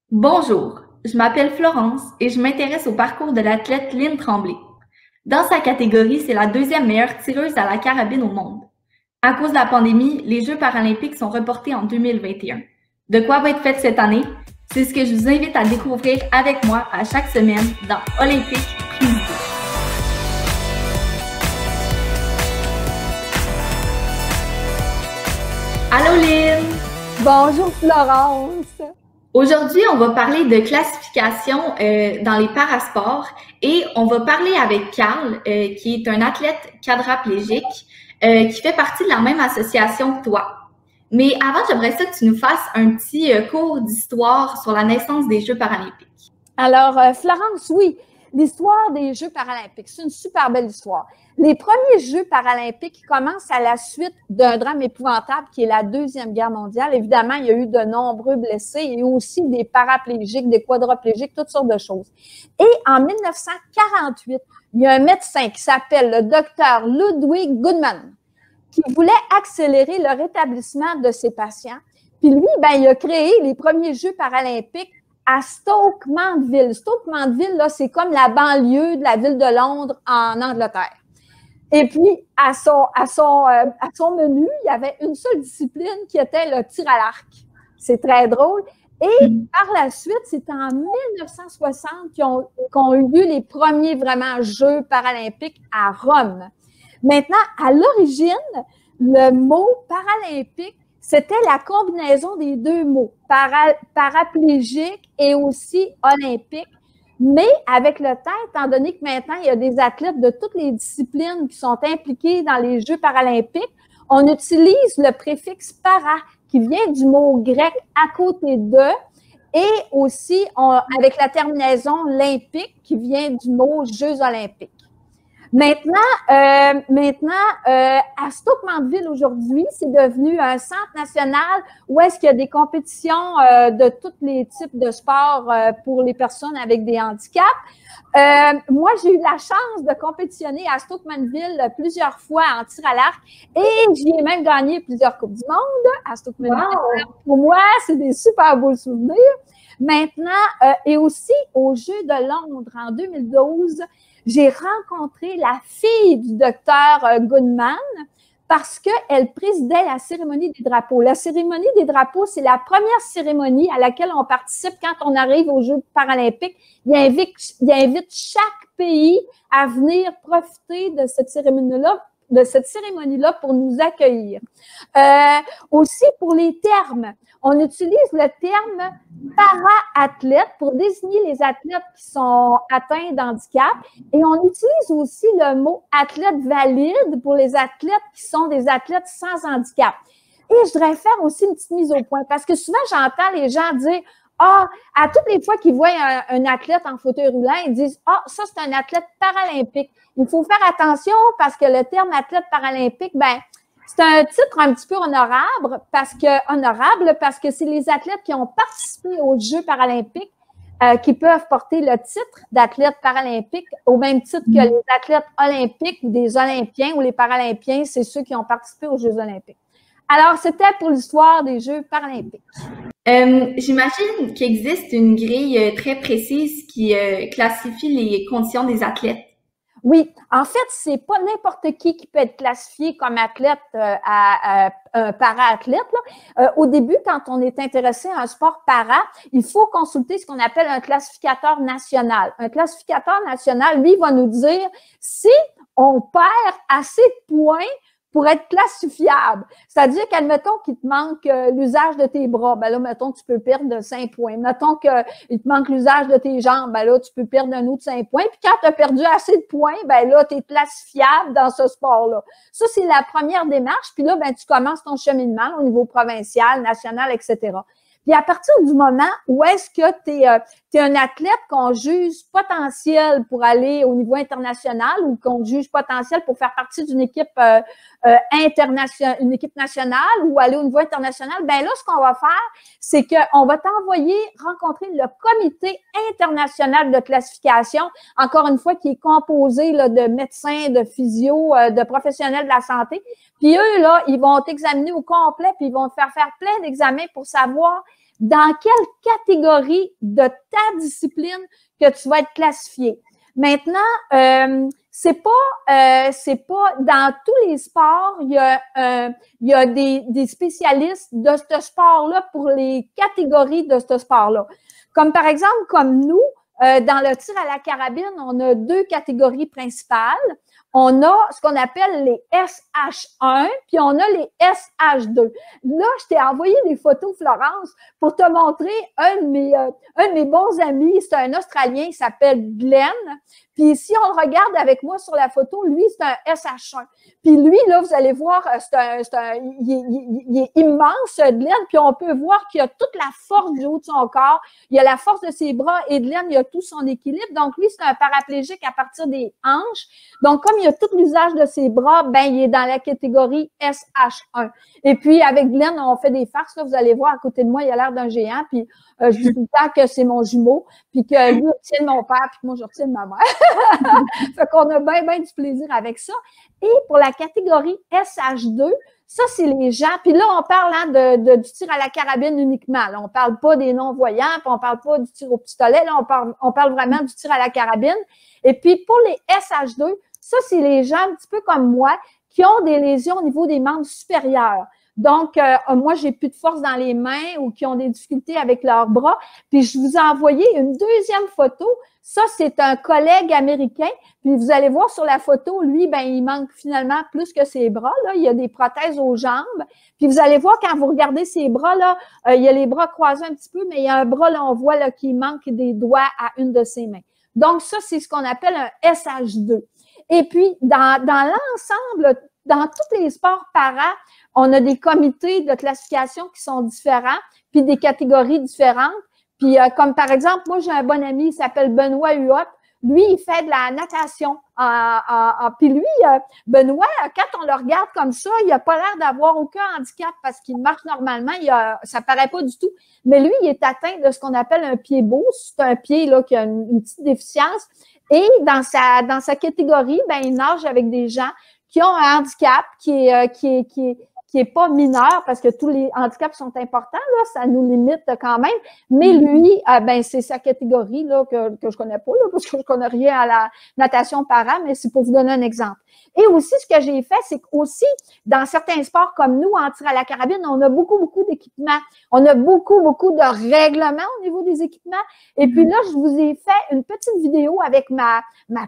Bonjour, je m'appelle Florence et je m'intéresse au parcours de l'athlète Lynn Tremblay. Dans sa catégorie, c'est la deuxième meilleure tireuse à la carabine au monde. À cause de la pandémie, les Jeux paralympiques sont reportés en 2021. De quoi va être faite cette année? C'est ce que je vous invite à découvrir avec moi à chaque semaine dans Olympique Prise 2. Allô Lynn! Bonjour Florence. Aujourd'hui, on va parler de classification dans les parasports et on va parler avec Carl, qui est un athlète quadraplégique qui fait partie de la même association que toi. Mais avant, j'aimerais ça que tu nous fasses un petit cours d'histoire sur la naissance des Jeux paralympiques. Alors, Florence, oui, l'histoire des Jeux paralympiques, c'est une super belle histoire. Les premiers Jeux paralympiques commencent à la suite d'un drame épouvantable qui est la Deuxième Guerre mondiale. Évidemment, il y a eu de nombreux blessés et aussi des paraplégiques, des quadriplégiques, toutes sortes de choses. Et en 1948, il y a un médecin qui s'appelle le docteur Ludwig Guttmann qui voulait accélérer le rétablissement de ses patients. Puis lui, il a créé les premiers Jeux paralympiques à Stoke Mandeville. Stoke Mandeville, là, c'est comme la banlieue de la ville de Londres en Angleterre. Et puis, à son menu, il y avait une seule discipline qui était le tir à l'arc. C'est très drôle. Et par la suite, c'est en 1960 qu'ont eu lieu les premiers vraiment Jeux paralympiques à Rome. Maintenant, à l'origine, le mot paralympique, c'était la combinaison des deux mots, paraplégique et aussi olympique. Mais avec le temps, étant donné que maintenant, il y a des athlètes de toutes les disciplines qui sont impliqués dans les Jeux paralympiques, on utilise le préfixe para, qui vient du mot grec à côté de, et aussi avec la terminaison olympique, qui vient du mot Jeux olympiques. Maintenant, à Stoke Mandeville aujourd'hui, c'est devenu un centre national où est-ce qu'il y a des compétitions de tous les types de sports pour les personnes avec des handicaps. Moi, j'ai eu la chance de compétitionner à Stoke Mandeville plusieurs fois en tir à l'arc et j'y ai même gagné plusieurs Coupes du Monde à Stoke Mandeville. Wow. Pour moi, c'est des super beaux souvenirs. Maintenant, et aussi aux Jeux de Londres en 2012, j'ai rencontré la fille du docteur Guttmann parce qu'elle présidait la cérémonie des drapeaux. La cérémonie des drapeaux, c'est la première cérémonie à laquelle on participe quand on arrive aux Jeux paralympiques. Il invite chaque pays à venir profiter de cette cérémonie-là pour nous accueillir. Aussi, pour les termes, on utilise le terme para-athlète pour désigner les athlètes qui sont atteints d'handicap et on utilise aussi le mot athlète valide pour les athlètes qui sont des athlètes sans handicap. Et je voudrais faire aussi une petite mise au point parce que souvent, j'entends les gens dire à toutes les fois qu'ils voient un athlète en fauteuil roulant, ils disent ça, c'est un athlète paralympique. Il faut faire attention parce que le terme athlète paralympique, c'est un titre un petit peu honorable parce que c'est les athlètes qui ont participé aux Jeux paralympiques qui peuvent porter le titre d'athlète paralympique au même titre que les athlètes olympiques ou des Olympiens ou les Paralympiens, c'est ceux qui ont participé aux Jeux olympiques. Alors, c'était pour l'histoire des Jeux paralympiques. J'imagine qu'il existe une grille très précise qui classifie les conditions des athlètes. Oui, en fait, c'est pas n'importe qui peut être classifié comme athlète para-athlète. Au début, quand on est intéressé à un sport para, il faut consulter ce qu'on appelle un classificateur national. Un classificateur national, lui, va nous dire si on perd assez de points pour être classifiable. C'est-à-dire qu'admettons qu'il te manque l'usage de tes bras, là, mettons, tu peux perdre 5 points. Mettons qu'il te manque l'usage de tes jambes, là, tu peux perdre un autre 5 points. Puis quand tu as perdu assez de points, là, tu es classifiable dans ce sport-là. Ça, c'est la première démarche. Puis là, tu commences ton cheminement au niveau provincial, national, etc. Puis à partir du moment où est-ce que tu es un athlète qu'on juge potentiel pour aller au niveau international ou qu'on juge potentiel pour faire partie d'une équipe internationale, une équipe nationale ou aller au niveau international, là, ce qu'on va faire, c'est qu'on va t'envoyer rencontrer le comité international de classification, encore une fois, qui est composé là, de médecins, de physio, de professionnels de la santé. Puis eux, là, ils vont t'examiner au complet, puis ils vont te faire plein d'examens pour savoir dans quelle catégorie de ta discipline que tu vas être classifié. Maintenant, c'est pas dans tous les sports, il y a des spécialistes de ce sport-là pour les catégories de ce sport-là. Comme par exemple, comme nous, dans le tir à la carabine, on a 2 catégories principales. On a ce qu'on appelle les SH1, puis on a les SH2. Là, je t'ai envoyé des photos, Florence, pour te montrer un de mes bons amis. C'est un Australien, il s'appelle Glenn. Puis si on le regarde avec moi sur la photo, lui, c'est un SH1. Puis lui, là, vous allez voir, il est immense, Glenn, puis on peut voir qu'il a toute la force du haut de son corps, il a la force de ses bras, et Glenn, il a tout son équilibre. Donc, lui, c'est un paraplégique à partir des hanches. Donc, comme il a tout l'usage de ses bras, ben, il est dans la catégorie SH1. Et puis, avec Glenn, on fait des farces, là, vous allez voir, à côté de moi, il a l'air d'un géant, puis je dis tout le temps que c'est mon jumeau, puis que lui retient mon père, puis que moi, je retiens ma mère. Fait qu'on a bien du plaisir avec ça. Et pour la catégorie SH2, ça, c'est les gens. Puis là, on parle du tir à la carabine uniquement. Là, on parle pas des non-voyants, puis on parle pas du tir au pistolet. Là, on parle vraiment du tir à la carabine. Et puis, pour les SH2, ça, c'est les gens un petit peu comme moi qui ont des lésions au niveau des membres supérieurs. Donc, moi, j'ai plus de force dans les mains ou qui ont des difficultés avec leurs bras. Puis, je vous ai envoyé une deuxième photo. Ça, c'est un collègue américain. Puis, vous allez voir sur la photo, lui, ben, il manque finalement plus que ses bras. Là. Il y a des prothèses aux jambes. Puis, vous allez voir quand vous regardez ses bras, là, il y a les bras croisés un petit peu, mais il y a un bras, là, on voit là, qu'il manque des doigts à une de ses mains. Donc, ça, c'est ce qu'on appelle un SH2. Et puis, dans l'ensemble, dans tous les sports para, on a des comités de classification qui sont différents, puis des catégories différentes. Puis, comme par exemple, moi, j'ai un bon ami, il s'appelle Benoît Huot. Lui, il fait de la natation. Puis lui, Benoît, quand on le regarde comme ça, il n'a pas l'air d'avoir aucun handicap parce qu'il marche normalement. Ça paraît pas du tout. Mais lui, il est atteint de ce qu'on appelle un pied beau. C'est un pied là, qui a une petite déficience. Et dans sa catégorie, ben, il nage avec des gens qui ont un handicap qui est pas mineur parce que tous les handicaps sont importants, là, ça nous limite quand même. Mais lui, ben, c'est sa catégorie, là, que je connais pas, là, parce que je connais rien à la natation para, mais c'est pour vous donner un exemple. Et aussi, ce que j'ai fait, c'est qu'aussi, dans certains sports comme nous, en tir à la carabine, on a beaucoup d'équipements. On a beaucoup de règlements au niveau des équipements. Et puis là, je vous ai fait une petite vidéo avec ma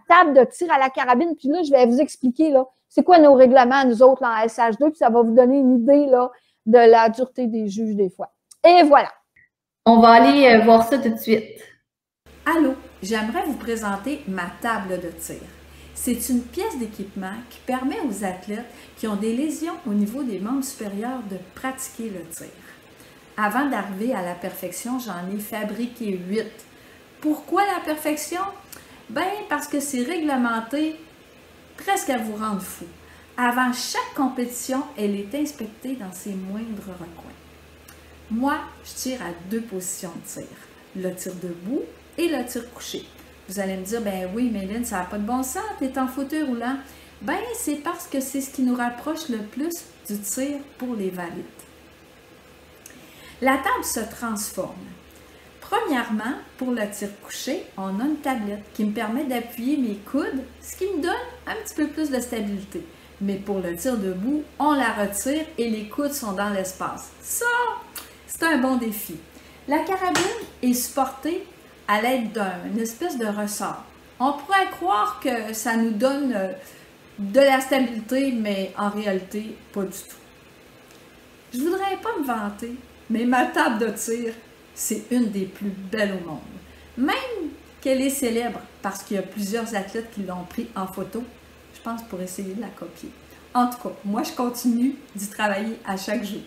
table de tir à la carabine. Puis là, je vais vous expliquer, là, c'est quoi nos règlements, nous autres, là, en SH2, puis ça va vous donner une idée là, de la dureté des juges des fois. Et voilà. On va aller voir ça tout de suite. Allô, j'aimerais vous présenter ma table de tir. C'est une pièce d'équipement qui permet aux athlètes qui ont des lésions au niveau des membres supérieurs de pratiquer le tir. Avant d'arriver à la perfection, j'en ai fabriqué 8. Pourquoi la perfection? Ben, parce que c'est réglementé presque à vous rendre fou. Avant chaque compétition, elle est inspectée dans ses moindres recoins. Moi, je tire à 2 positions de tir, le tir debout et le tir couché. Vous allez me dire, ben oui, Méline, ça n'a pas de bon sens, tu es en fauteuil roulant. Ben, c'est parce que c'est ce qui nous rapproche le plus du tir pour les valides. La table se transforme. Premièrement, pour le tir couché, on a une tablette qui me permet d'appuyer mes coudes, ce qui me donne un petit peu plus de stabilité. Mais pour le tir debout, on la retire et les coudes sont dans l'espace. Ça, c'est un bon défi. La carabine est supportée à l'aide d'une espèce de ressort. On pourrait croire que ça nous donne de la stabilité, mais en réalité, pas du tout. Je ne voudrais pas me vanter, mais ma table de tir, c'est une des plus belles au monde. Même qu'elle est célèbre parce qu'il y a plusieurs athlètes qui l'ont pris en photo, je pense pour essayer de la copier. En tout cas, moi, je continue d'y travailler à chaque jour.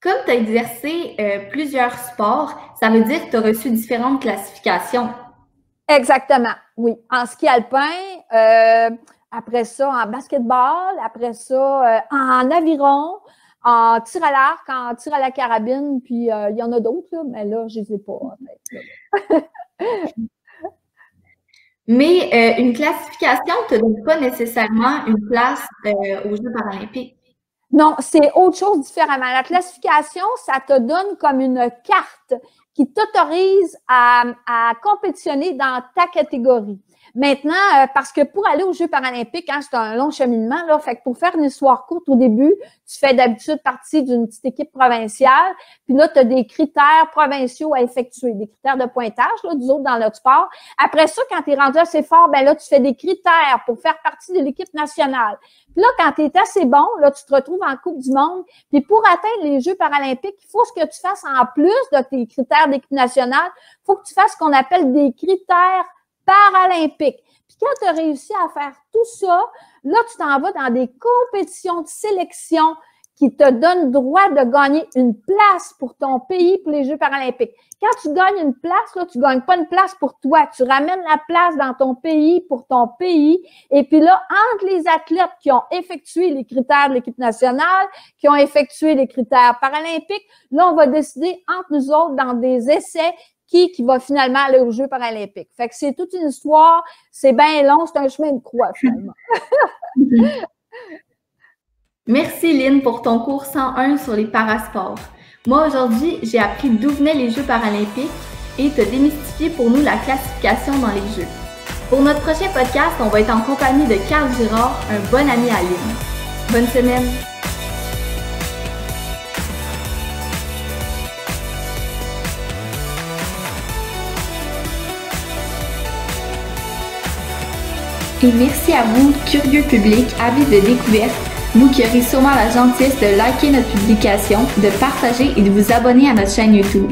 Comme tu as exercé plusieurs sports, ça veut dire que tu as reçu différentes classifications. Exactement, oui. En ski alpin, après ça, en basketball, après ça, en aviron, en tir à l'arc, en tir à la carabine, puis il y en a d'autres, mais là, je ne les ai pas. Mais une classification ne te donne pas nécessairement une place aux Jeux paralympiques. Non, c'est autre chose différemment. La classification, ça te donne comme une carte qui t'autorise à compétitionner dans ta catégorie. Maintenant, parce que pour aller aux Jeux paralympiques, hein, c'est un long cheminement, là, fait que pour faire une histoire courte au début, tu fais d'habitude partie d'une petite équipe provinciale, puis là, tu as des critères provinciaux à effectuer, des critères de pointage, là, du autres dans le sport. Après ça, quand tu es rendu assez fort, ben là, tu fais des critères pour faire partie de l'équipe nationale. Puis là, quand tu es assez bon, là, tu te retrouves en Coupe du monde. Puis pour atteindre les Jeux paralympiques, il faut ce que tu fasses en plus de tes critères d'équipe nationale, il faut que tu fasses ce qu'on appelle des critères paralympiques. Puis quand tu as réussi à faire tout ça, là, tu t'en vas dans des compétitions de sélection qui te donnent droit de gagner une place pour ton pays pour les Jeux paralympiques. Quand tu gagnes une place, là, tu ne gagnes pas une place pour toi. Tu ramènes la place dans ton pays pour ton pays. Et puis là, entre les athlètes qui ont effectué les critères de l'équipe nationale, qui ont effectué les critères paralympiques, là, on va décider entre nous autres dans des essais qui va finalement aller aux Jeux paralympiques. Fait que c'est toute une histoire, c'est bien long, c'est un chemin de croix, finalement. Merci Lynn pour ton cours 101 sur les parasports. Moi aujourd'hui, j'ai appris d'où venaient les Jeux paralympiques et te démystifier pour nous la classification dans les Jeux. Pour notre prochain podcast, on va être en compagnie de Carl Girard, un bon ami à Lynn. Bonne semaine! Et merci à vous, curieux public, avis de découverte, vous qui aurez sûrement la gentillesse de liker notre publication, de partager et de vous abonner à notre chaîne YouTube.